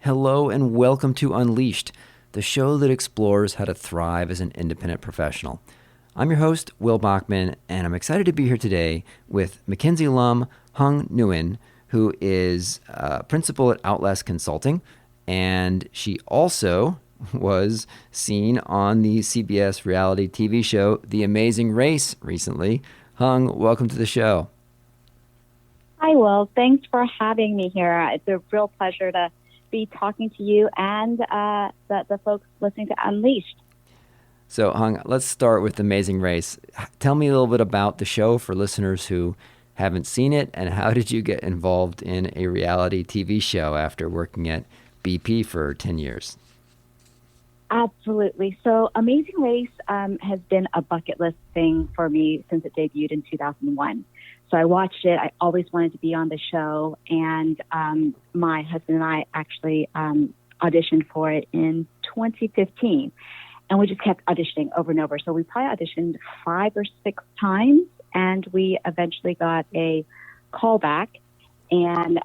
Hello and welcome to Unleashed, the show that explores how to thrive as an independent professional. I'm your host, Will Bachman, and I'm excited to be here today with McKinsey alum Nguyen, who is principal at OUTLAST Consulting, and she also was seen on the CBS reality TV show The Amazing Race recently. Hung, welcome to the show. Hi, Will. Thanks for having me here. It's a real pleasure to be talking to you and the folks listening to Unleashed. So, Hung, let's start with Amazing Race. Tell me a little bit about the show for listeners who haven't seen it, and how did you get involved in a reality TV show after working at BP for 10 years? Absolutely. So Amazing Race has been a bucket list thing for me since it debuted in 2001. So I watched it. I always wanted to be on the show, and my husband and I actually auditioned for it in 2015. And we just kept auditioning over and over. So we probably auditioned 5 or 6 times, and we eventually got a call back and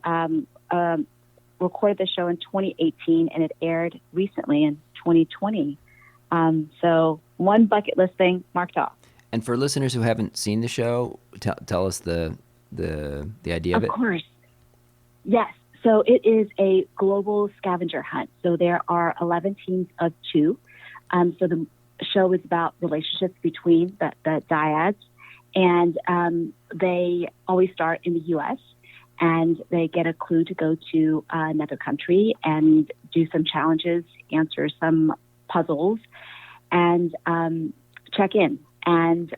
recorded the show in 2018, and it aired recently in 2020. So one bucket list thing marked off. And for listeners who haven't seen the show, tell us the idea of it. Of course. Yes. So it is a global scavenger hunt. So there are 11 teams of 2. So the show is about relationships between the dyads, and they always start in the U.S., and they get a clue to go to another country and do some challenges, answer some puzzles, and check in. And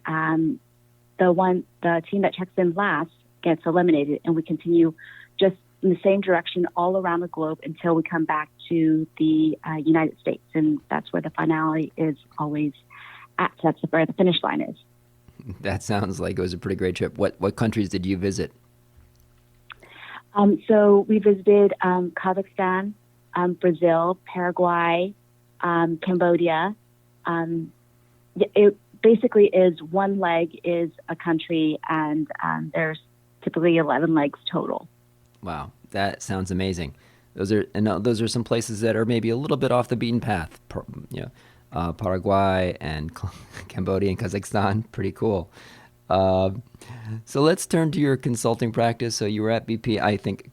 the team that checks in last gets eliminated, and we continue just in the same direction all around the globe until we come back to the United States. And that's where the finale is always at. That's where the finish line is. That sounds like it was a pretty great trip. What countries did you visit? So we visited Kazakhstan, Brazil, Paraguay, Cambodia. It basically is one leg is a country, and there's typically 11 legs total. Wow, that sounds amazing. Those are some places that are maybe a little bit off the beaten path. Paraguay and Cambodia and Kazakhstan, pretty cool. So let's turn to your consulting practice. So you were at BP, I think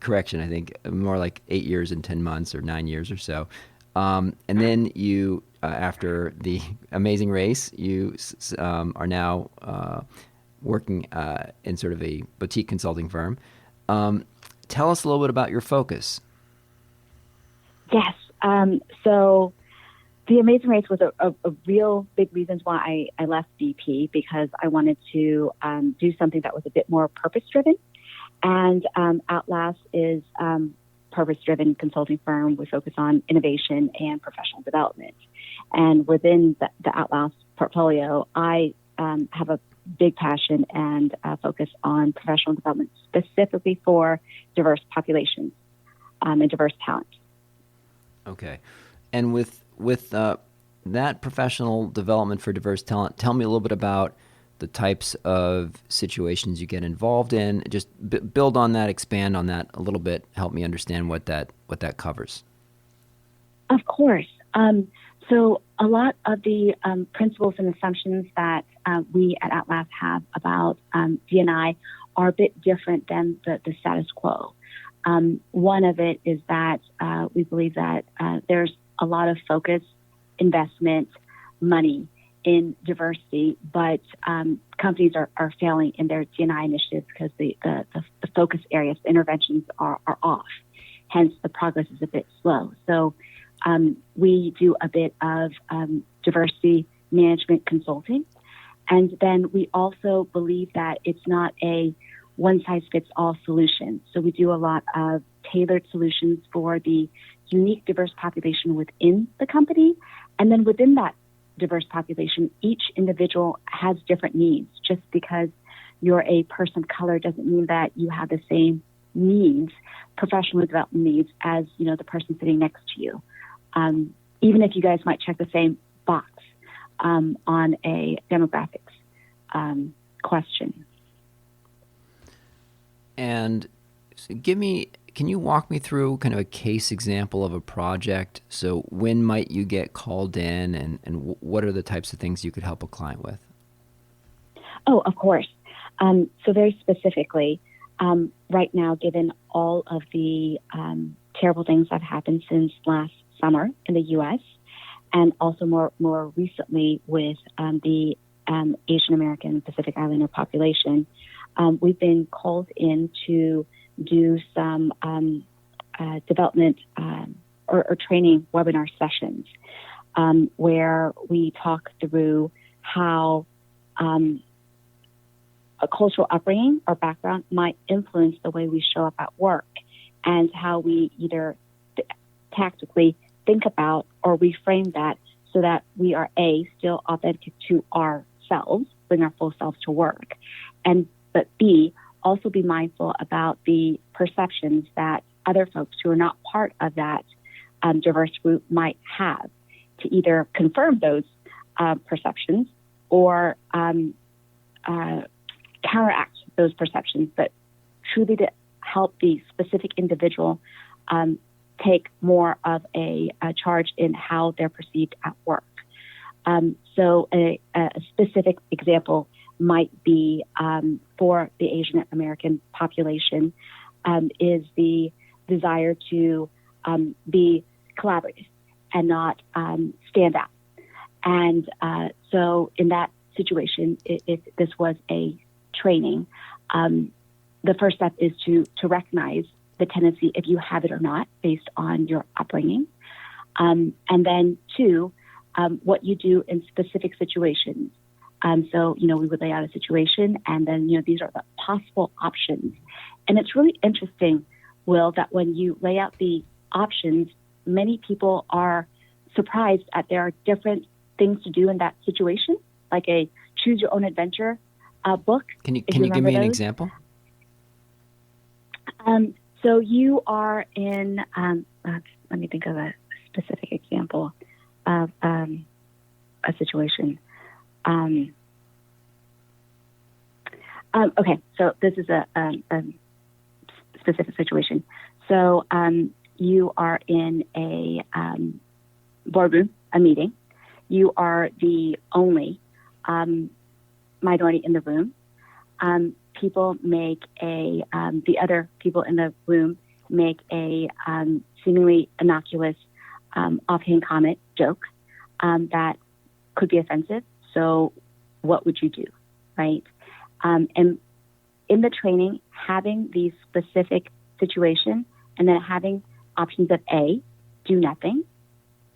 more like 8 years and 10 months or 9 years or so. And then you, after the Amazing Race, you are now working in sort of a boutique consulting firm. Tell us a little bit about your focus. Yes. So the Amazing Race was a real big reason why I left BP, because I wanted to do something that was a bit more purpose-driven. And OUTLAST is purpose-driven consulting firm. We focus on innovation and professional development. And within the OUTLAST portfolio, I have a big passion and focus on professional development, specifically for diverse populations and diverse talent. Okay. And with that professional development for diverse talent, tell me a little bit about the types of situations you get involved in. Just build on that, expand on that a little bit. Help me understand what that covers. Of course. So a lot of the principles and assumptions that we at OUTLAST have about D&I are a bit different than the status quo. One of it is that we believe that there's a lot of focus, investment, money in diversity, but companies are failing in their D&I initiatives because the focus areas, the interventions are off. Hence, the progress is a bit slow. So we do a bit of diversity management consulting. And then we also believe that it's not a one-size-fits-all solution. So we do a lot of tailored solutions for the unique diverse population within the company. And then within that diverse population, each individual has different needs. Just because you're a person of color doesn't mean that you have the same needs, professional development needs, as the person sitting next to you. Even if you guys might check the same box on a demographics question. And So can you walk me through kind of a case example of a project? So when might you get called in, and what are the types of things you could help a client with? Oh, of course. So very specifically, right now, given all of the terrible things that have happened since last summer in the U.S., and also more recently with the Asian American Pacific Islander population, we've been called in to do some development or training webinar sessions where we talk through how a cultural upbringing or background might influence the way we show up at work, and how we either tactically think about or reframe that so that we are still authentic to ourselves, bring our full selves to work, but B, also be mindful about the perceptions that other folks who are not part of that diverse group might have, to either confirm those perceptions or counteract those perceptions, but truly to help the specific individual take more of a charge in how they're perceived at work. So a specific example might be for the Asian American population is the desire to be collaborative and not stand out. And so in that situation, if this was a training, the first step is to recognize the tendency, if you have it or not, based on your upbringing. And then two, what you do in specific situations. So, we would lay out a situation, and then, these are the possible options. And it's really interesting, Will, that when you lay out the options, many people are surprised at there are different things to do in that situation, like a choose your own adventure book. Can you give me an example? So you are in, let me think of a specific example of a situation. Okay, so this is a specific situation. So you are in a boardroom, a meeting. You are the only minority in the room. The other people in the room make a seemingly innocuous offhand comment, joke that could be offensive. So what would you do, right? And in the training, having the specific situation and then having options of A, do nothing,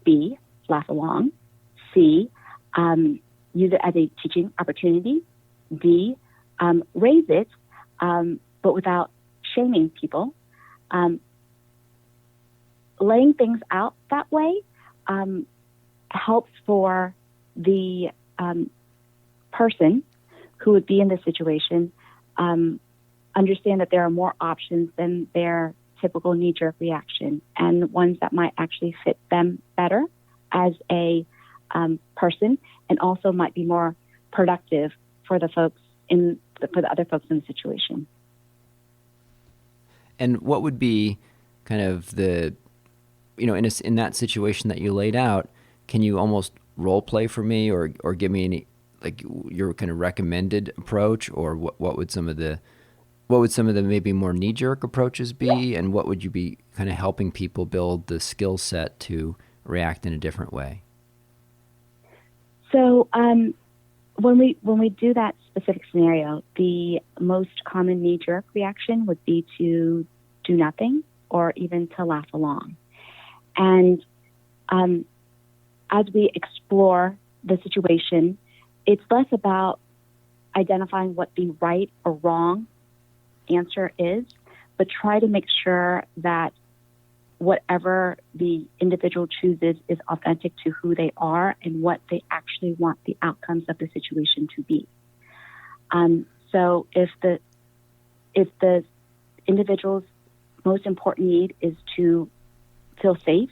B, laugh along, C, use it as a teaching opportunity, D, raise it, but without shaming people. Laying things out that way helps for the person who would be in this situation understand that there are more options than their typical knee-jerk reaction, and ones that might actually fit them better as a person, and also might be more productive for the other folks in the situation. And what would be kind of the, in that situation that you laid out, can you almost role play for me, or give me any, like, your kind of recommended approach, or what would some of the maybe more knee-jerk approaches be, and what would you be kind of helping people build the skill set to react in a different way? So when we do that specific scenario, the most common knee-jerk reaction would be to do nothing or even to laugh along. And as we explore the situation, it's less about identifying what the right or wrong answer is, but try to make sure that whatever the individual chooses is authentic to who they are and what they actually want the outcomes of the situation to be. So if the individual's most important need is to feel safe,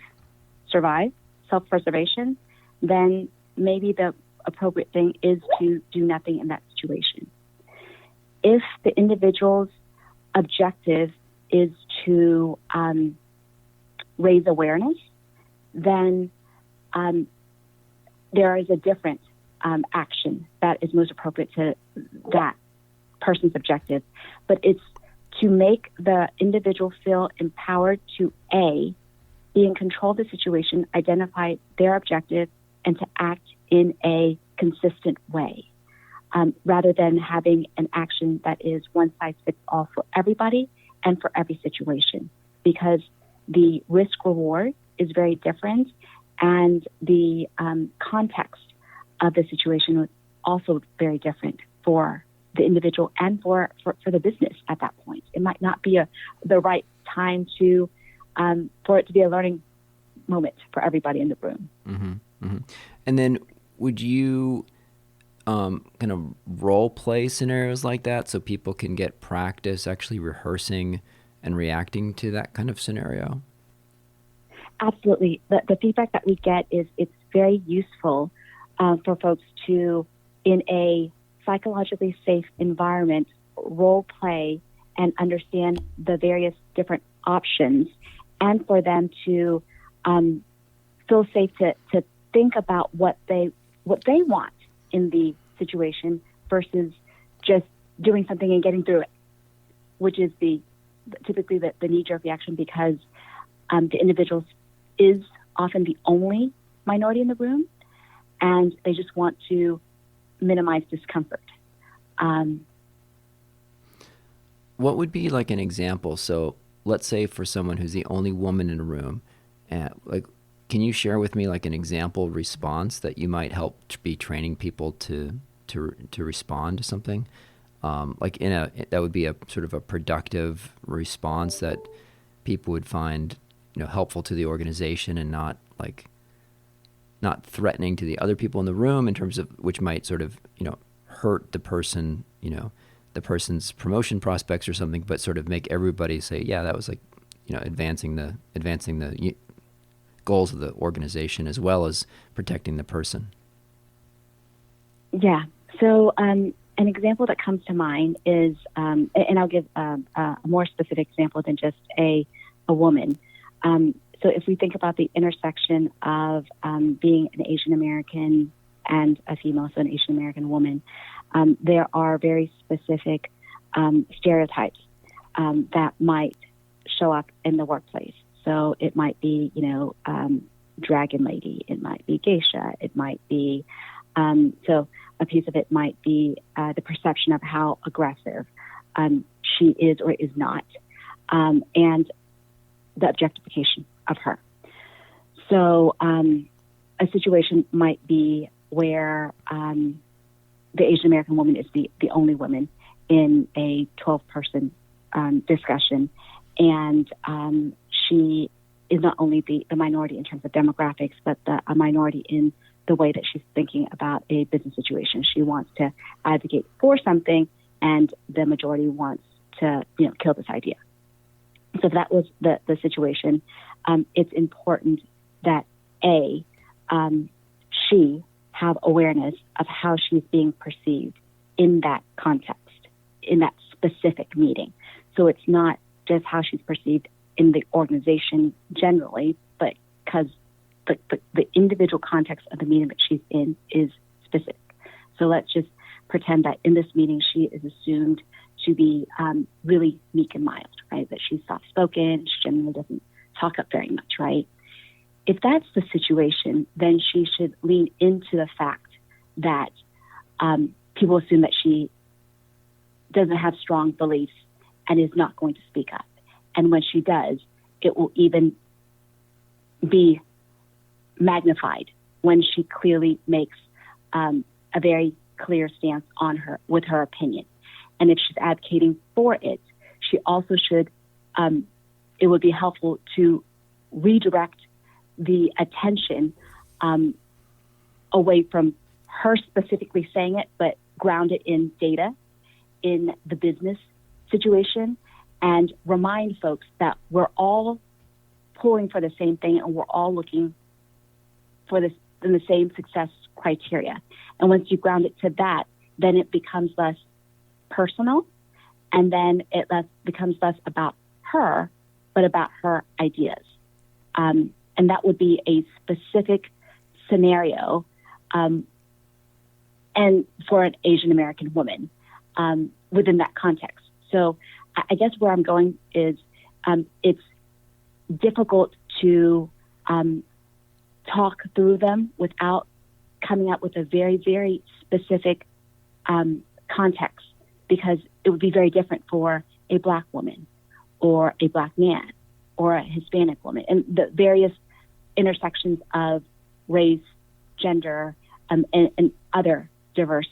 survive, self-preservation, then maybe the appropriate thing is to do nothing in that situation. If the individual's objective is to raise awareness, then there is a different action that is most appropriate to that person's objective. But it's to make the individual feel empowered to A, be in control of the situation, identify their objective, and to act in a consistent way, rather than having an action that is one size fits all for everybody and for every situation, because the risk reward is very different, and the context of the situation was also very different for the individual and for the business at that point. It might not be the right time to for it to be a learning moment for everybody in the room. Mm-hmm, mm-hmm. And then would you kind of role play scenarios like that so people can get practice actually rehearsing and reacting to that kind of scenario? Absolutely. The feedback that we get is it's very useful for folks to, in a psychologically safe environment, role play and understand the various different options, and for them to feel safe to think about what they want in the situation versus just doing something and getting through it, which is typically the knee-jerk reaction, because the individual is often the only minority in the room, and they just want to minimize discomfort. What would be like an example? So let's say for someone who's the only woman in a room, can you share with me like an example response that you might help be training people to respond to something? That would be a sort of a productive response that people would find, helpful to the organization and not threatening to the other people in the room in terms of which might sort of, hurt the person, the person's promotion prospects or something, but sort of make everybody say, yeah, that was like, advancing the goals of the organization as well as protecting the person. Yeah. So an example that comes to mind is, and I'll give a more specific example than just a woman. So if we think about the intersection of being an Asian American and a female, so an Asian American woman, there are very specific stereotypes that might show up in the workplace. So it might be, dragon lady, it might be geisha, it might be, so a piece of it might be the perception of how aggressive she is or is not, and the objectification of her. So a situation might be where the Asian American woman is the only woman in a 12-person discussion, and she is not only the minority in terms of demographics, but a minority in the way that she's thinking about a business situation. She wants to advocate for something, and the majority wants to, kill this idea. So if that was the situation, it's important that she have awareness of how she's being perceived in that context, in that specific meeting. So it's not just how she's perceived in the organization generally, but because the individual context of the meeting that she's in is specific. So let's just pretend that in this meeting she is assumed to be really meek and mild, right? That she's soft-spoken, she generally doesn't talk up very much, right? If that's the situation, then she should lean into the fact that people assume that she doesn't have strong beliefs and is not going to speak up. And when she does, it will even be magnified when she clearly makes a very clear stance on with her opinion. And if she's advocating for it, she also should, it would be helpful to redirect the attention away from her specifically saying it, but ground it in data, in the business situation, and remind folks that we're all pulling for the same thing and we're all looking for this in the same success criteria. And once you ground it to that, then it becomes less personal, and then it becomes less about her, but about her ideas. And that would be a specific scenario, and for an Asian American woman within that context. So I guess where I'm going is it's difficult to talk through them without coming up with a very, very specific context, because it would be very different for a Black woman or a Black man or a Hispanic woman, and the various intersections of race, gender, and other diverse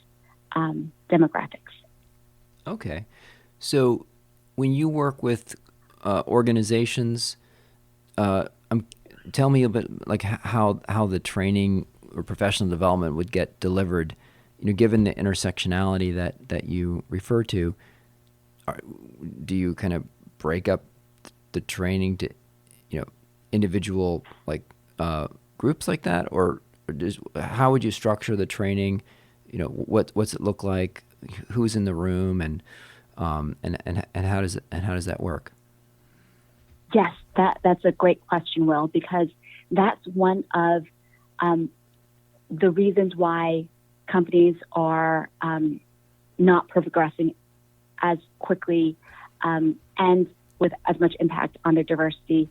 demographics. Okay. So when you work with organizations, tell me a bit like how the training or professional development would get delivered, given the intersectionality that you refer to. Do you kind of break up the training to, individual groups like that, or how would you structure the training? What's it look like? Who's in the room, and how does that work? Yes, that's a great question, Will, because that's one of the reasons why companies are not progressing as quickly and with as much impact on their diversity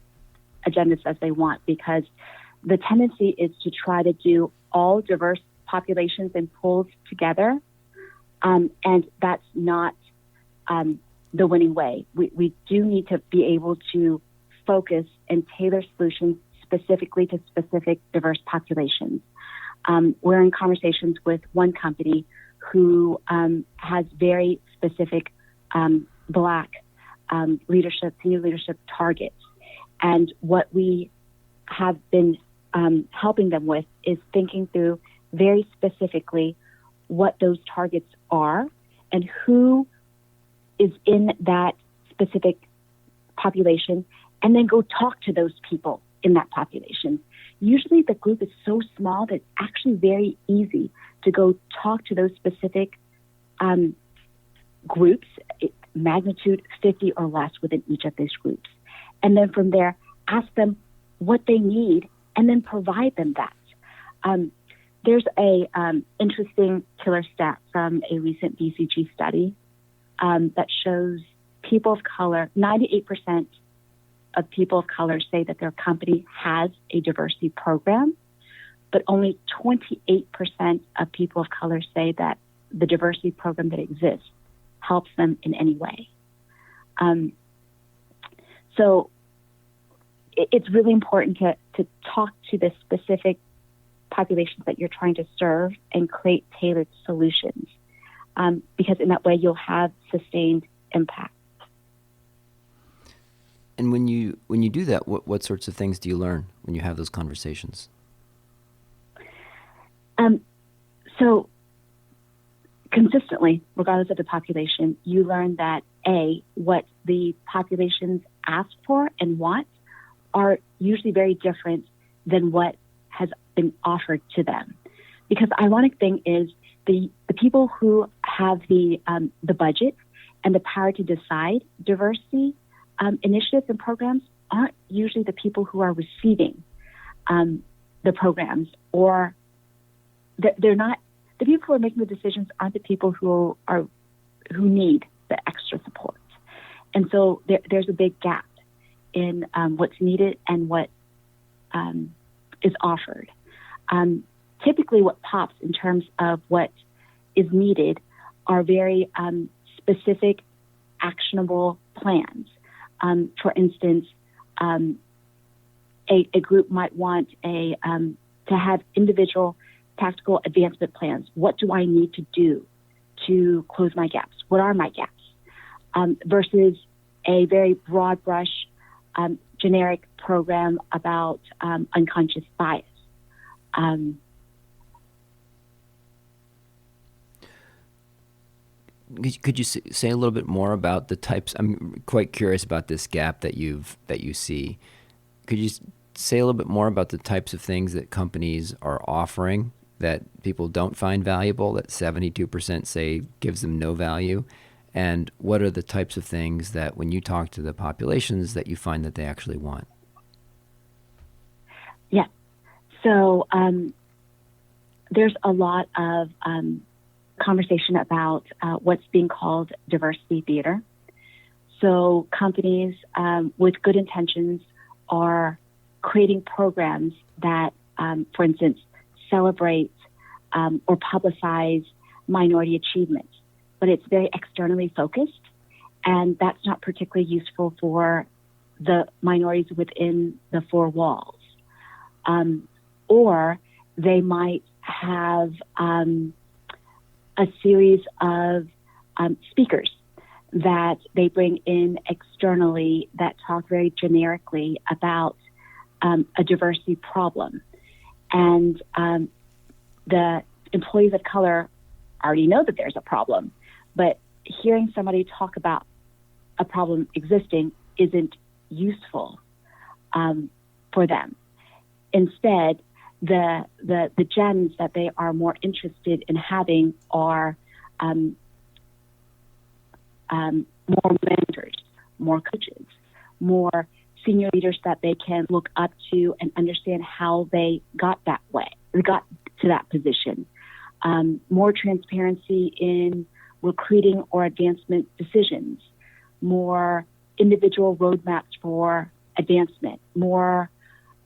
agendas as they want, because the tendency is to try to do all diverse populations and pools together, and that's not the winning way. We do need to be able to focus and tailor solutions specifically to specific diverse populations. We're in conversations with one company who has very specific Black senior leadership targets. And what we have been helping them with is thinking through very specifically what those targets are and who is in that specific population, and then go talk to those people in that population. Usually the group is so small that it's actually very easy to go talk to those specific groups, magnitude 50 or less within each of these groups. And then from there, ask them what they need and then provide them that. There's a interesting killer stat from a recent BCG study that shows people of color, 98% of people of color say that their company has a diversity program, but only 28% of people of color say that the diversity program that exists helps them in any way. So it's really important to talk to the specific populations that you're trying to serve and create tailored solutions, because in that way you'll have sustained impact. And when you do that, what sorts of things do you learn when you have those conversations? So consistently, regardless of the population, you learn that what the populations ask for and want are usually very different than what has been offered to them. Because the ironic thing is the people who have the budget and the power to decide diversity initiatives and programs aren't usually the people who are receiving the programs, or they're not the people who are making the decisions aren't the people who need the extra support. And so there's a big gap in what's needed and what is offered. Typically what pops in terms of what is needed are very specific, actionable plans. For instance, a group might want to have individual tactical advancement plans. What do I need to do to close my gaps? What are my gaps? Versus a very broad brush, generic program about unconscious bias. Could you say a little bit more about the types? I'm quite curious about this gap that you see. Could you say a little bit more about the types of things that companies are offering that people don't find valuable, that 72% say gives them no value, And what are the types of things that when you talk to the populations that you find that they actually want? Yeah. So there's a lot of conversation about what's being called diversity theater. So companies with good intentions are creating programs that, for instance, celebrate or publicize minority achievements, but it's very externally focused, and that's not particularly useful for the minorities within the four walls. Or they might have a series of speakers that they bring in externally that talk very generically about a diversity problem. And the employees of color already know that there's a problem, but hearing somebody talk about a problem existing isn't useful for them. Instead, the gems that they are more interested in having are more mentors, more coaches, more senior leaders that they can look up to and understand how they got that way, got to that position. More transparency in recruiting or advancement decisions, more individual roadmaps for advancement, more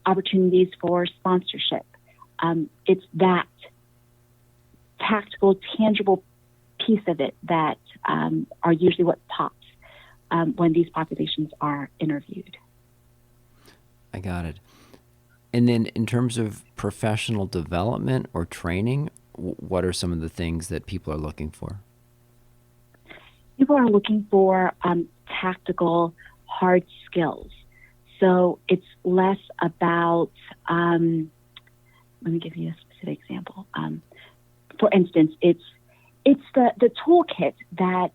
opportunities for sponsorship. It's that tactical, tangible piece of it that are usually what pops when these populations are interviewed. I got it. And then in terms of professional development or training, what are some of the things that people are looking for? People are looking for tactical, hard skills. So it's less about, let me give you a specific example. For instance, it's the toolkit that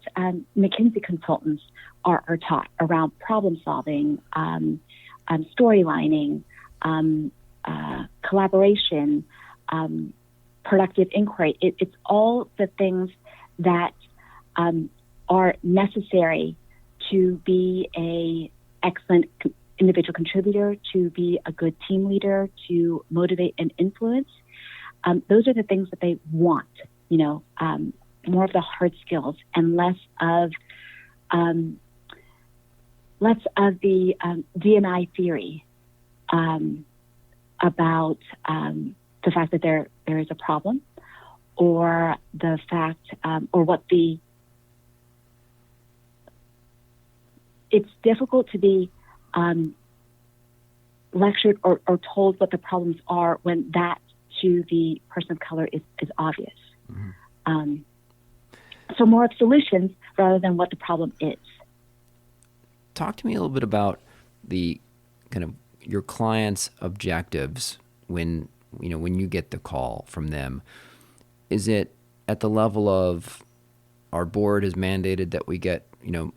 McKinsey consultants are taught around problem solving, storylining, collaboration, productive inquiry. It's all the things that are necessary to be an excellent individual contributor, to be a good team leader, to motivate and influence. Those are the things that they want, more of the hard skills and less of the D&I theory about the fact that there is a problem, or the fact, or what it's difficult to be lectured or told what the problems are when that to the person of color is obvious. Mm-hmm. So more of solutions rather than what the problem is. Talk to me a little bit about the kind of your clients' objectives when you get the call from them. Is it at the level of our board has mandated that we get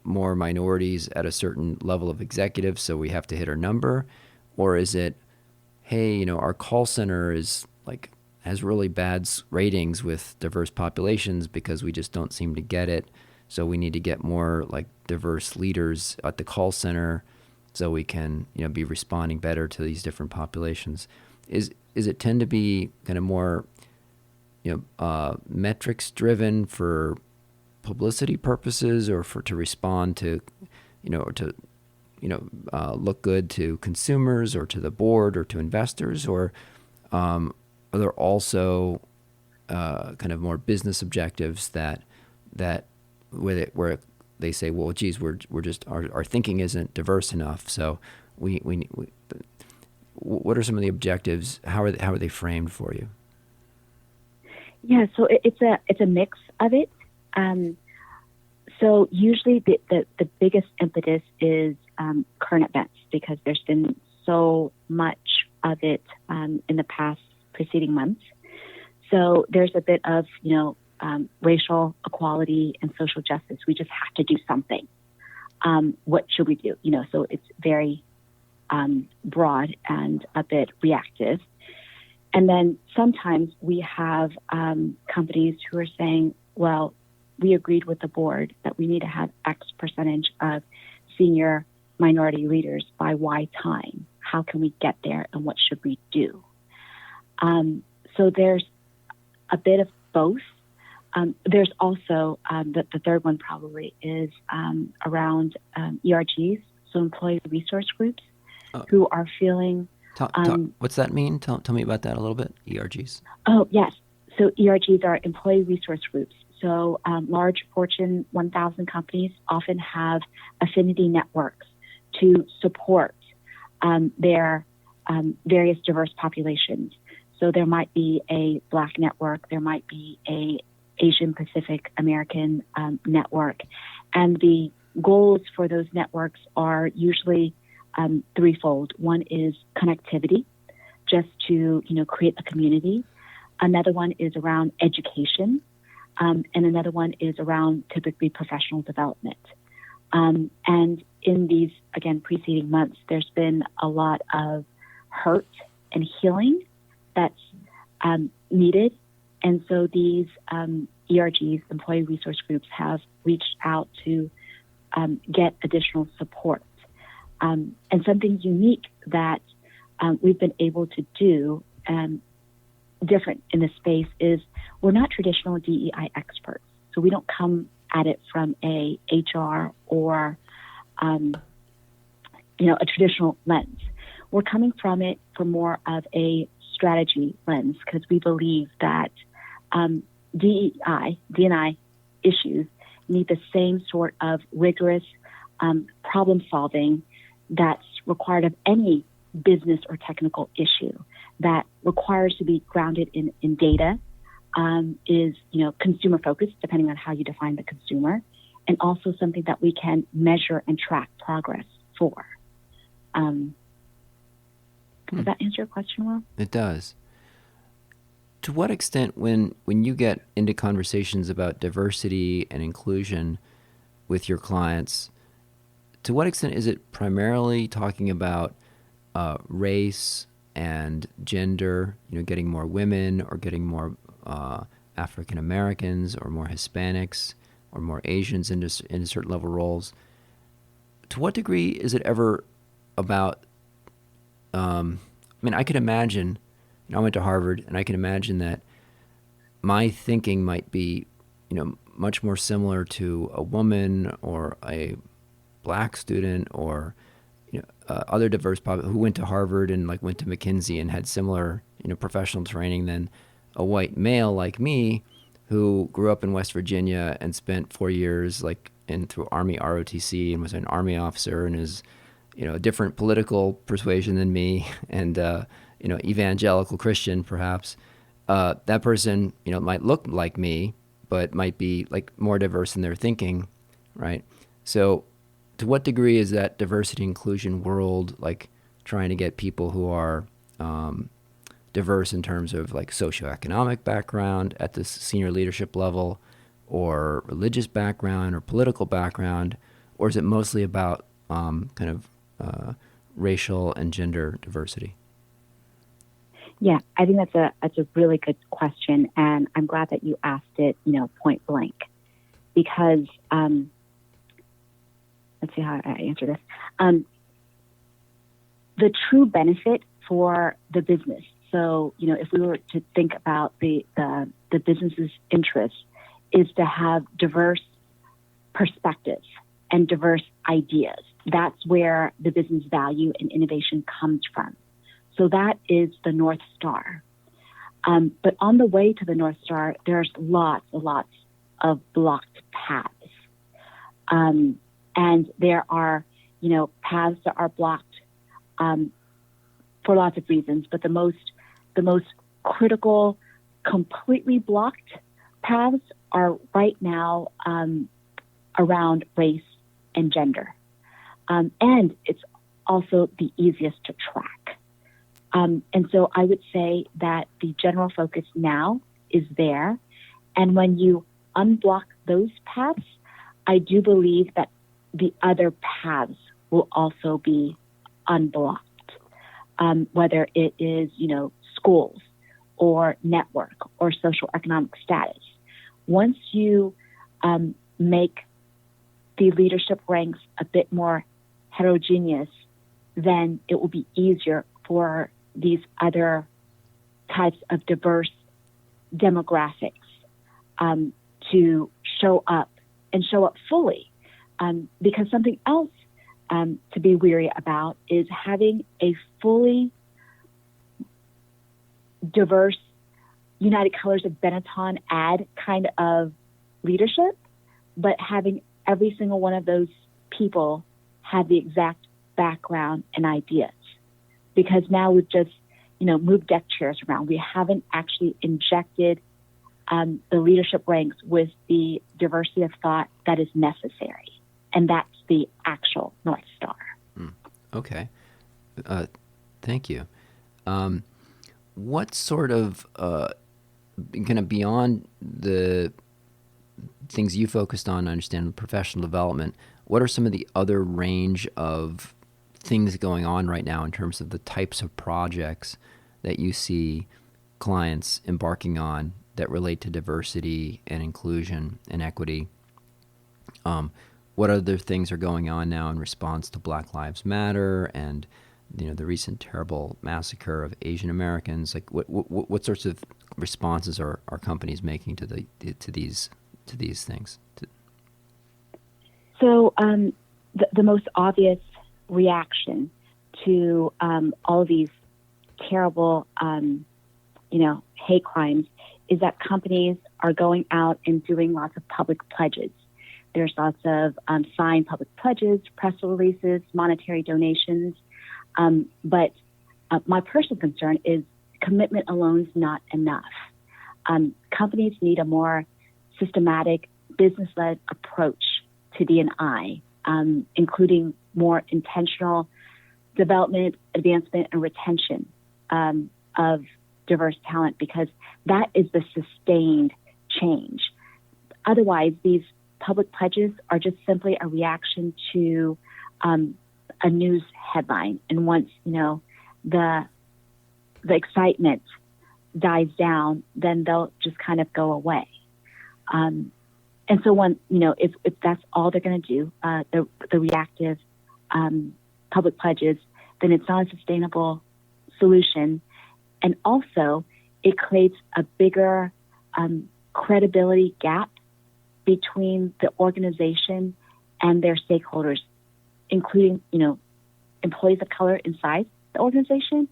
more minorities at a certain level of executives, so we have to hit our number? Or is it, hey, our call center has really bad ratings with diverse populations because we just don't seem to get it, so we need to get more diverse leaders at the call center so we can be responding better to these different populations? Is it tend to be kind of more metrics driven for publicity purposes, or to respond to look good to consumers or to the board or to investors, or are there also kind of more business objectives that where they say, well, geez, we're just our thinking isn't diverse enough, so we what are some of the objectives? How are they framed for you? Yeah, so it's a mix of it. So usually the biggest impetus is current events, because there's been so much of it in the past preceding months. So there's a bit of racial equality and social justice. We just have to do something. What should we do? So it's very broad and a bit reactive. And then sometimes we have companies who are saying, well, we agreed with the board that we need to have X percentage of senior minority leaders by Y time. How can we get there, and what should we do? So there's a bit of both. There's also the third one probably is around ERGs, so employee resource groups, who are feeling. What's that mean? Tell me about that a little bit. ERGs. Oh yes, so ERGs are employee resource groups. So large Fortune 1000 companies often have affinity networks to support their various diverse populations. So there might be a Black network, there might be a Asian Pacific American network, and the goals for those networks are usually threefold. One is connectivity, just to create a community. Another one is around education, and another one is around typically professional development. And in these, again, preceding months, there's been a lot of hurt and healing that's needed. And so these ERGs, employee resource groups, have reached out to get additional support. And something unique that we've been able to do different in this space is we're not traditional DEI experts. So we don't come at it from a HR or a traditional lens. We're coming from it from more of a strategy lens, because we believe that D&I issues need the same sort of rigorous problem solving that's required of any business or technical issue, that requires to be grounded in data, is consumer focused, depending on how you define the consumer, and also something that we can measure and track progress for. Does that answer your question well? It does. To what extent, when you get into conversations about diversity and inclusion with your clients, to what extent is it primarily talking about race and gender, getting more women or getting more African Americans or more Hispanics or more Asians in certain level roles? To what degree is it ever about, I could imagine, I went to Harvard, and I can imagine that my thinking might be, much more similar to a woman or a Black student or other diverse who went to Harvard and went to McKinsey and had similar professional training than a white male like me, who grew up in West Virginia and spent 4 years through Army ROTC and was an Army officer and is a different political persuasion than me and evangelical Christian perhaps. That person might look like me, but might be more diverse in their thinking, right? So to what degree is that diversity inclusion world trying to get people who are diverse in terms of socioeconomic background at the senior leadership level, or religious background or political background, or is it mostly about racial and gender diversity? Yeah, I think that's a really good question, and I'm glad that you asked it, point blank, because let's see how I answer this. The true benefit for the business. So, if we were to think about the business's interest, is to have diverse perspectives and diverse ideas. That's where the business value and innovation comes from. So that is the North Star. But on the way to the North Star, there's lots of blocked paths. And there are, paths that are blocked for lots of reasons. But the most critical, completely blocked paths are right now around race and gender. And it's also the easiest to track. And so I would say that the general focus now is there. And when you unblock those paths, I do believe that the other paths will also be unblocked, whether it is, schools or network or social economic status. Once you make the leadership ranks a bit more heterogeneous, then it will be easier for these other types of diverse demographics to show up and show up fully. Because something else to be weary about is having a fully diverse United Colors of Benetton ad kind of leadership, but having every single one of those people have the exact background and ideas. Because now we've just, moved deck chairs around. We haven't actually injected the leadership ranks with the diversity of thought that is necessary. And that's the actual North Star. Okay. Thank you. What sort of, kind of beyond the things you focused on, I understand professional development, what are some of the other range of things going on right now in terms of the types of projects that you see clients embarking on that relate to diversity and inclusion and equity? What other things are going on now in response to Black Lives Matter and the recent terrible massacre of Asian Americans? Like what sorts of responses are companies making to these things? So the most obvious reaction to all of these terrible, hate crimes is that companies are going out and doing lots of public pledges. There's lots of signed public pledges, press releases, monetary donations. But my personal concern is commitment alone is not enough. Companies need a more systematic, business-led approach to D&I, including more intentional development, advancement, and retention of diverse talent, because that is the sustained change. Otherwise, these public pledges are just simply a reaction to a news headline. And once, the excitement dies down, then they'll just kind of go away. And so if that's all they're going to do, the reactive public pledges, then it's not a sustainable solution. And also, it creates a bigger credibility gap between the organization and their stakeholders, including, employees of color inside the organization,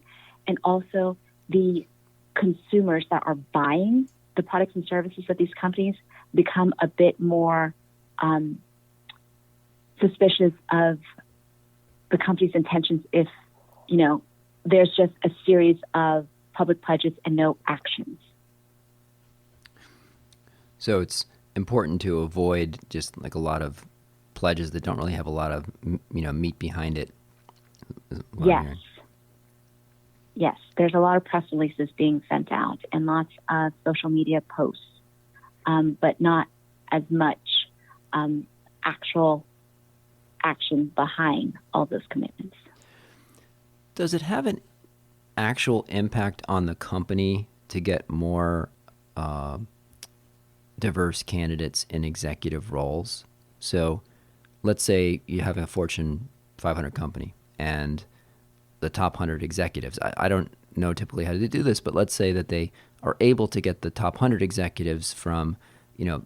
and also the consumers that are buying the products and services of these companies become a bit more suspicious of the company's intentions if, there's just a series of public pledges and no actions. So it's important to avoid just like a lot of pledges that don't really have a lot of, meat behind it. Yes, there's a lot of press releases being sent out and lots of social media posts, but not as much actual action behind all those commitments. Does it have an actual impact on the company to get more diverse candidates in executive roles? So let's say you have a Fortune 500 company and the top 100 executives. I don't know typically how to do this, but let's say that they are able to get the top 100 executives from,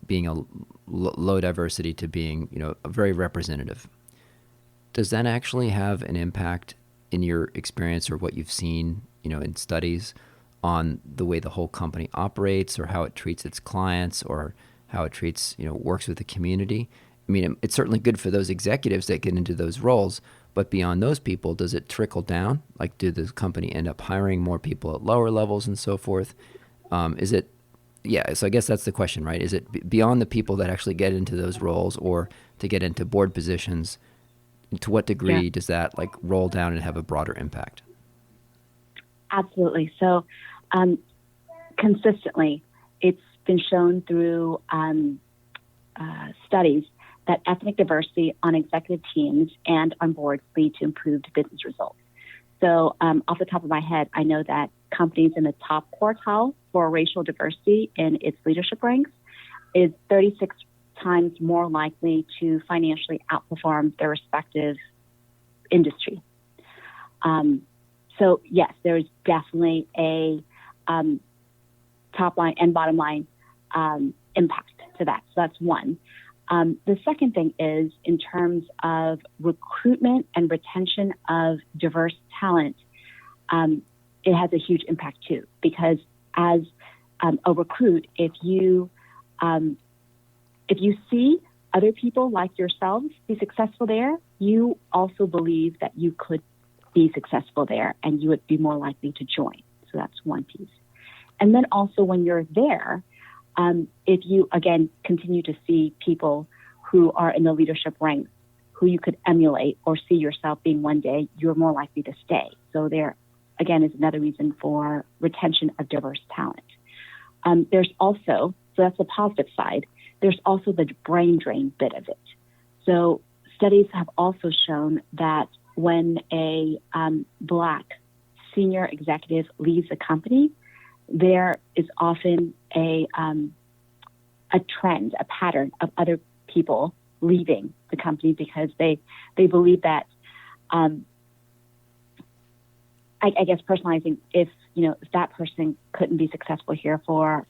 being a low diversity to being, a very representative. Does that actually have an impact in your experience or what you've seen, in studies on the way the whole company operates or how it treats its clients or how it treats, works with the community? I mean, it's certainly good for those executives that get into those roles, but beyond those people, does it trickle down? Like, do the company end up hiring more people at lower levels and so forth? So I guess that's the question, right? Is it beyond the people that actually get into those roles or to get into board positions? To what degree does that roll down and have a broader impact? Absolutely. So consistently, it's been shown through studies that ethnic diversity on executive teams and on boards lead to improved business results. So off the top of my head, I know that companies in the top quartile for racial diversity in its leadership ranks is 36 times more likely to financially outperform their respective industry. So yes, there is definitely a top line and bottom line impact to that. So that's one. The second thing is in terms of recruitment and retention of diverse talent, it has a huge impact too, because as a recruit, if you see other people like yourselves be successful there, you also believe that you could be successful there and you would be more likely to join. So that's one piece. And then also when you're there, if you, again, continue to see people who are in the leadership ranks, who you could emulate or see yourself being one day, you're more likely to stay. So there, again, is another reason for retention of diverse talent. There's also, so that's the positive side, there's also the brain drain bit of it. So studies have also shown that when a Black senior executive leaves a company, there is often a trend, a pattern of other people leaving the company because they believe that, I guess personalizing, if that person couldn't be successful here for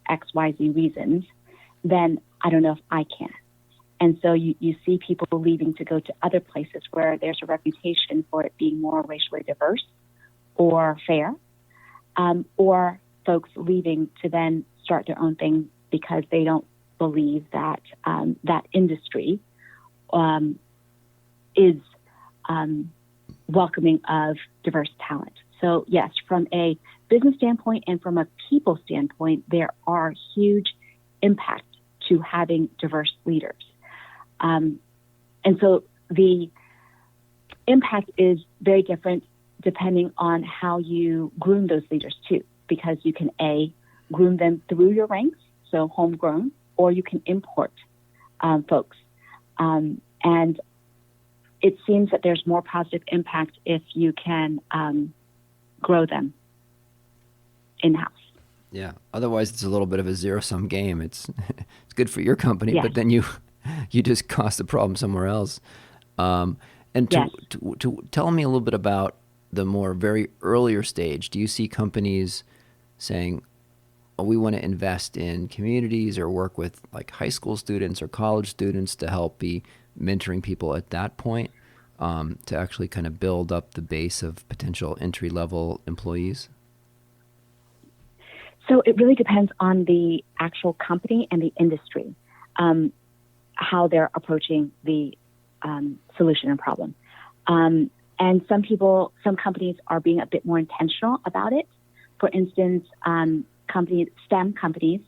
X, Y, Z reasons, then I don't know if I can. And so you see people leaving to go to other places where there's a reputation for it being more racially diverse or fair, or folks leaving to then start their own thing because they don't believe that that industry is welcoming of diverse talent. So yes, from a business standpoint and from a people standpoint, there are huge impacts to having diverse leaders. And so the impact is very different depending on how you groom those leaders too, because you can groom them through your ranks, so homegrown, or you can import folks. And it seems that there's more positive impact if you can grow them in-house. Yeah. Otherwise, it's a little bit of a zero-sum game. It's good for your company, Yes. but then you just cause the problem somewhere else. And Yes. to tell me a little bit about the more very earlier stage, do you see companies saying, oh, we want to invest in communities or work with like high school students or college students to help be mentoring people at that point, to actually kind of build up the base of potential entry-level employees? So it really depends on the actual company and the industry, how they're approaching the solution and problem. And some companies are being a bit more intentional about it. For instance, STEM companies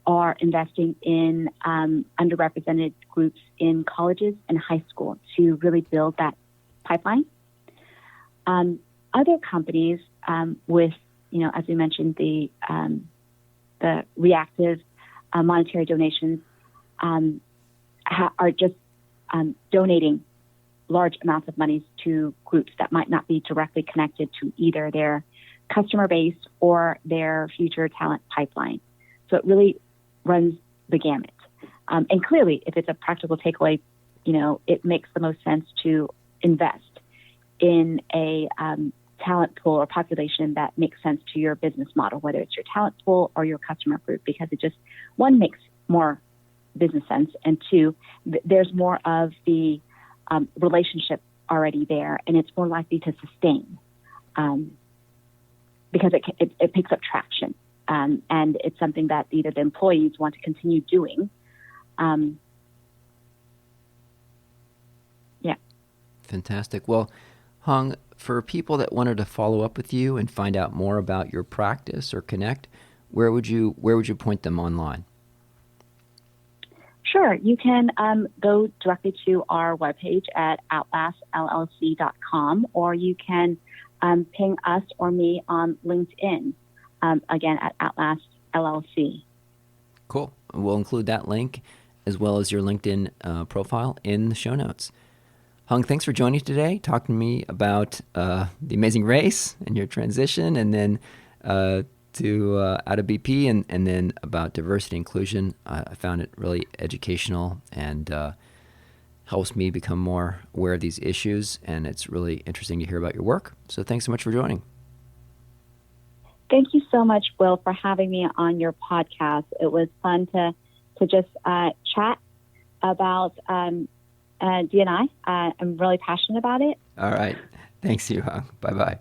are investing in underrepresented groups in colleges and high school to really build that pipeline. Other companies with, as we mentioned, the reactive monetary donations are just donating large amounts of money to groups that might not be directly connected to either their customer base or their future talent pipeline. So it really runs the gamut. And clearly, if it's a practical takeaway, it makes the most sense to invest in a talent pool or population that makes sense to your business model, whether it's your talent pool or your customer group, because it just, one, makes more business sense, and two, there's more of the relationship already there, and it's more likely to sustain because it picks up traction, and it's something that either the employees want to continue doing. Yeah. Fantastic. Well, Hung, for people that wanted to follow up with you and find out more about your practice or connect, where would you point them online? Sure. You can go directly to our webpage at outlastllc.com, or you can ping us or me on LinkedIn, again, at Outlast LLC. Cool. We'll include that link as well as your LinkedIn profile in the show notes. Hung, thanks for joining today, talking to me about the amazing race and your transition, and then out of BP and then about diversity and inclusion. I found it really educational and helps me become more aware of these issues, and it's really interesting to hear about your work. So thanks so much for joining. Thank you so much, Will, for having me on your podcast. It was fun to just chat about D&I. I'm really passionate about it. All right. Thanks, Yu Hung. Bye-bye.